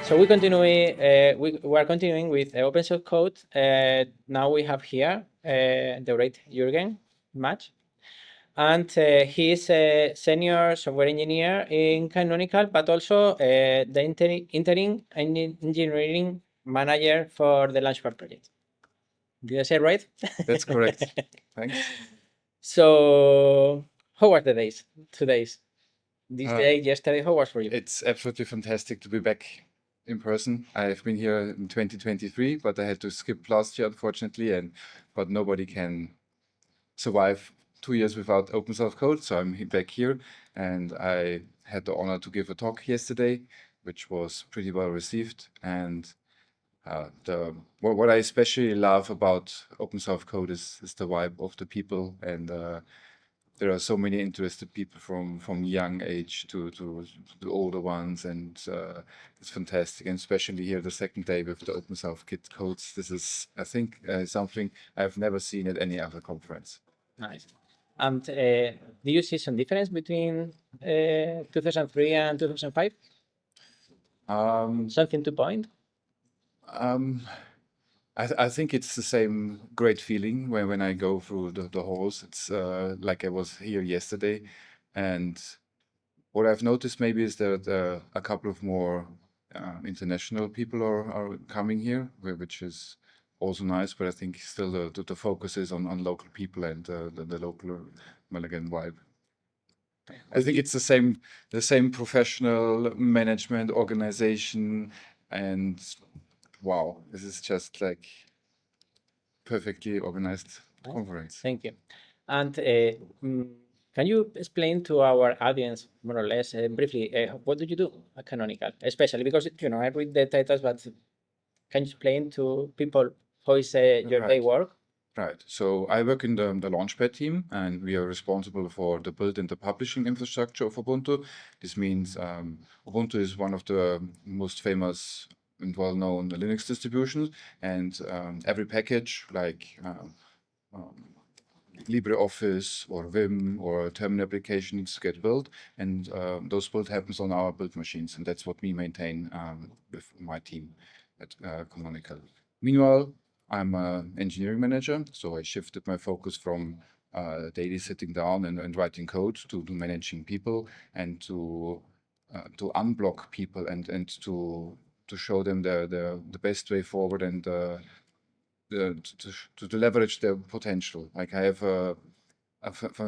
So we continue. We are continuing with OpenSouthCode. Now we have here the great Jürgen Gmach, and he is a senior software engineer in Canonical, but also the interim engineering manager for the Launchpad project. Did I say it right? That's correct. Thanks. So, how were the days? 2 days. This Uh, day, yesterday, how was for you? It's absolutely fantastic to be back in person. I've been here in 2023, but I had to skip last year, unfortunately, but nobody can survive 2 years without OpenSouthCode, so I'm back here, and I had the honor to give a talk yesterday, which was pretty well received. And what I especially love about OpenSouthCode is the vibe of the people, and there are so many interested people from young age to the older ones, and it's fantastic. And especially here the second day with the OpenSouthKit codes, this is, I think, something I've never seen at any other conference. Nice. And do you see some difference between 2003 and 2005? Something to point? Um, I think it's the same great feeling when I go through the halls. It's like I was here yesterday, and what I've noticed maybe is that a couple of more international people are coming here, which is also nice. But I think still the focus is on local people and the local Malagan vibe. I think it's the same professional management organization, and wow, this is just like perfectly organized conference. Thank you. And can you explain to our audience, more or less, briefly, what do you do at Canonical? Especially because, I read the titles, but can you explain to people how is your day Right. work? Right. So I work in the Launchpad team, and we are responsible for the build and the publishing infrastructure of Ubuntu. This means Ubuntu is one of the most famous and well-known Linux distributions, and every package like LibreOffice or Vim or a terminal application needs to get built, and those build happens on our build machines, and that's what we maintain with my team at Canonical. Meanwhile, I'm an engineering manager, so I shifted my focus from daily sitting down and writing code to managing people and to unblock people and to show them the best way forward and to leverage their potential. Like I have a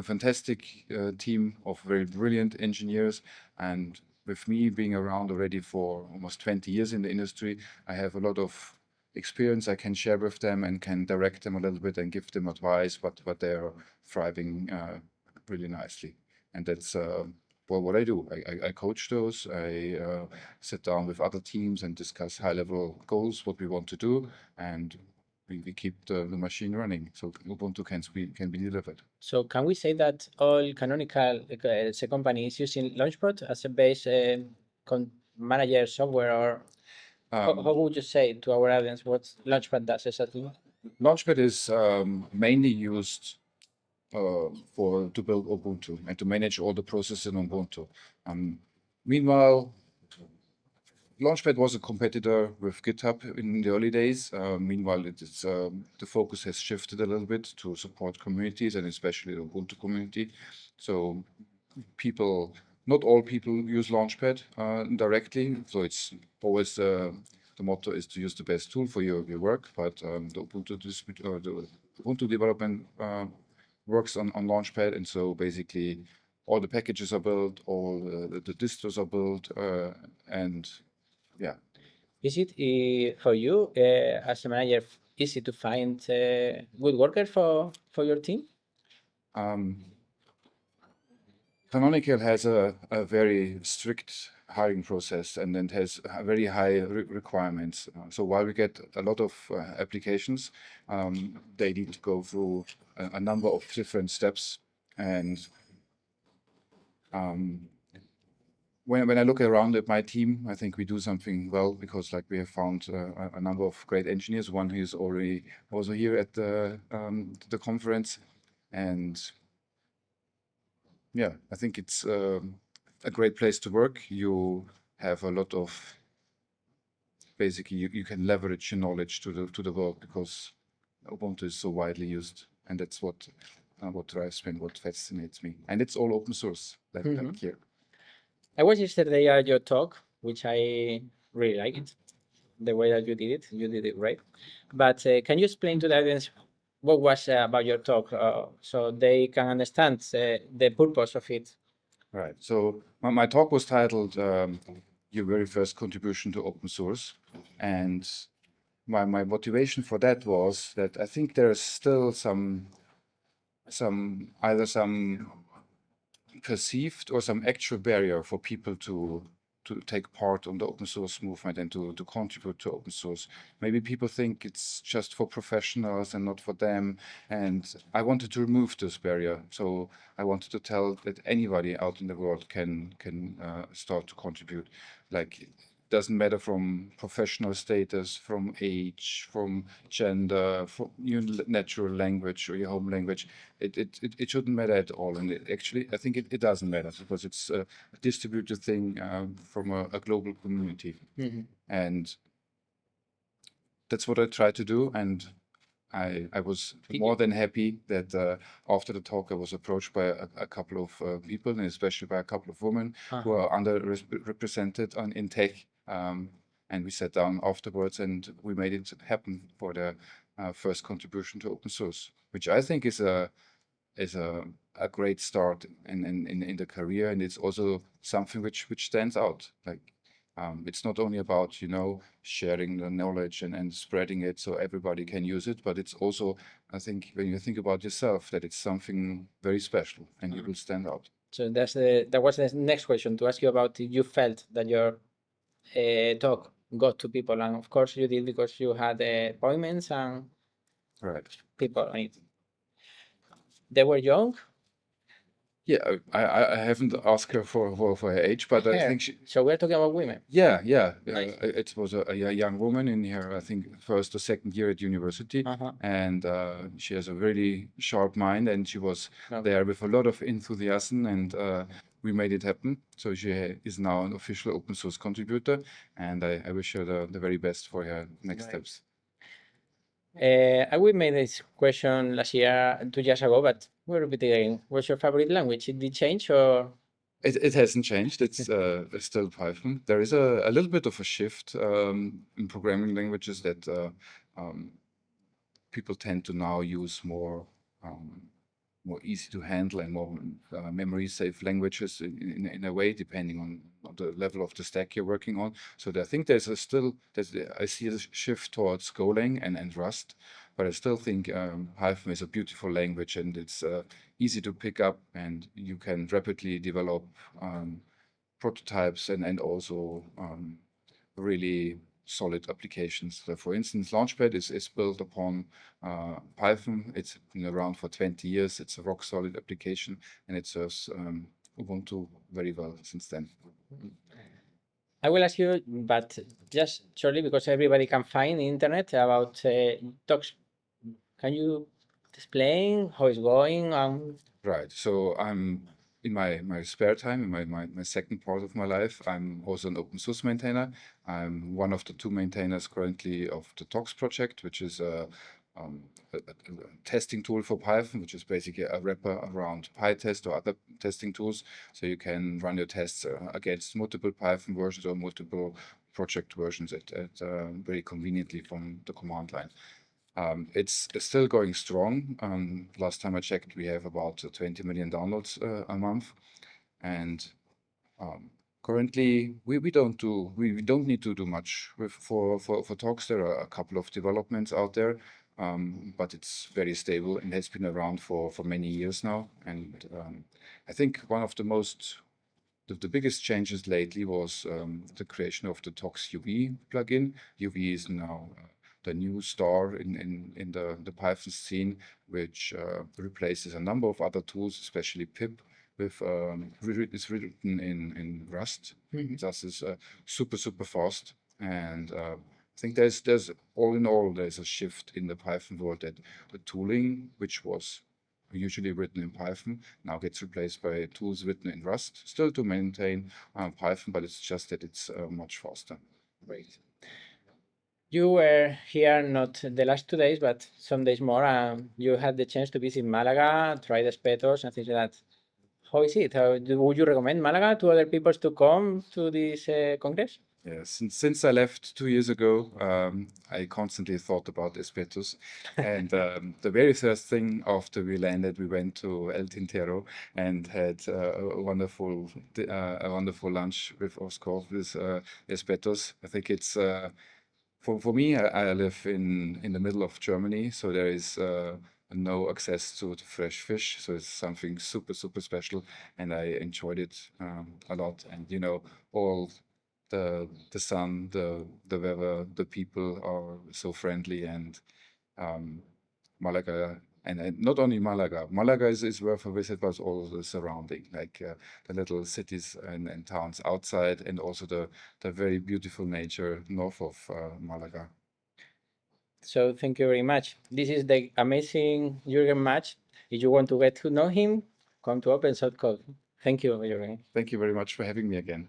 fantastic team of very brilliant engineers, and with me being around already for almost 20 years in the industry, I have a lot of experience I can share with them and can direct them a little bit and give them advice, but they are thriving really nicely. And that's what I do. I coach those. I sit down with other teams and discuss high-level goals, what we want to do, and we keep the machine running so Ubuntu can be delivered. So can we say that all Canonical as a company is using Launchpad as a base manager software, or how would you say to our audience what Launchpad does exactly? Launchpad is mainly used to build Ubuntu and to manage all the processes in Ubuntu. Meanwhile, Launchpad was a competitor with GitHub in the early days. Meanwhile, the focus has shifted a little bit to support communities and especially the Ubuntu community. So not all people use Launchpad directly. So it's always the motto is to use the best tool for your work. But the Ubuntu development works on Launchpad, and so basically all the packages are built, all the distros are built, and yeah. Is it for you as a manager easy to find good workers for your team? Um, Canonical has a very strict hiring process and then has very high requirements. So while we get a lot of applications, they need to go through a number of different steps. And when I look around at my team, I think we do something well because like we have found a number of great engineers. One who is already also here at the conference, and yeah, I think it's a great place to work. You have a lot of basically you can leverage your knowledge to the world because Ubuntu is so widely used, and that's what drives me and what fascinates me. And it's all open source. Like here. I was yesterday at your talk, which I really liked. The way that you did it right. But can you explain to the audience what was about your talk so they can understand the purpose of it? Right. So my talk was titled "Your Very First Contribution to Open Source," and my motivation for that was that I think there is still some either some perceived or some actual barrier for people to take part on the open source movement and to contribute to open source. Maybe people think it's just for professionals and not for them. And I wanted to remove this barrier. So I wanted to tell that anybody out in the world can start to contribute. Like, doesn't matter from professional status, from age, from gender, from your natural language or your home language. It shouldn't matter at all. And actually, I think it doesn't matter because it's a distributed thing from a global community. And that's what I try to do. And I was more than happy that after the talk, I was approached by a couple of people, and especially by a couple of women who are underrepresented in tech. And we sat down afterwards and we made it happen for the first contribution to open source, which I think is a great start in the career, and it's also something which stands out. Like it's not only about sharing the knowledge and spreading it so everybody can use it, but it's also, I think, when you think about yourself, that it's something very special and you will stand out. So that was the next question to ask you about if you felt that your talk got to people, and of course you did because you had appointments and people on it. They were young. Yeah, I haven't asked her for her age, but I think she. So we're talking about women. Yeah. Nice. It was a young woman in her, I think, first or second year at university, and she has a really sharp mind, and she was there with a lot of enthusiasm, and we made it happen. So she is now an official open source contributor, and I wish her the very best for her next steps. We made this question last year, 2 years ago, but we'll repeat it again. What's your favorite language? Did it change or? It hasn't changed. It's still Python. There is a little bit of a shift in programming languages that people tend to now use more easy to handle and more memory safe languages in a way, depending on the level of the stack you're working on. So I think I see a shift towards Golang and Rust, but I still think Python is a beautiful language, and it's easy to pick up, and you can rapidly develop prototypes and also really solid applications. So for instance, Launchpad is built upon Python. It's been around for 20 years. It's a rock solid application, and it serves Ubuntu very well since then. I will ask you, but just shortly, because everybody can find the internet about talks. Can you explain how it's going? Right. So I'm in my spare time, in my second part of my life, I'm also an open source maintainer. I'm one of the 2 maintainers currently of the Tox project, which is a testing tool for Python, which is basically a wrapper around PyTest or other testing tools. So you can run your tests against multiple Python versions or multiple project versions very conveniently from the command line. It's still going strong. Last time I checked, we have about 20 million downloads a month, and currently we don't need to do much for talks. There are a couple of developments out there, but it's very stable and has been around for many years now. And I think one of the biggest changes lately was the creation of the Tox UV plugin. UV is now the new star in the Python scene, which replaces a number of other tools, especially pip, with it's written in Rust. Thus is super fast, and I think there's all in all there's a shift in the Python world that the tooling, which was usually written in Python, now gets replaced by tools written in Rust, still to maintain Python, but it's just that it's much faster. Great. You were here not the last 2 days, but some days more. You had the chance to visit Malaga, try the spetos and things like that. How is it? Would you recommend Malaga to other people to come to this congress? Yeah, since I left 2 years ago, I constantly thought about espetos. And the very first thing after we landed, we went to El Tintero and had a wonderful lunch with Oscar with espetos. I think it's for me. I live in the middle of Germany, so there is no access to fresh fish. So it's something super special, and I enjoyed it a lot. And all the sun, the weather, the people are so friendly, and Malaga, and not only Malaga. Malaga is worth a visit, but also the surrounding, like the little cities and towns outside, and also the very beautiful nature north of Malaga. So thank you very much. This is the amazing Jürgen Gmach. If you want to get to know him, come to OpenSouthCode. Thank you, Jürgen. Thank you very much for having me again.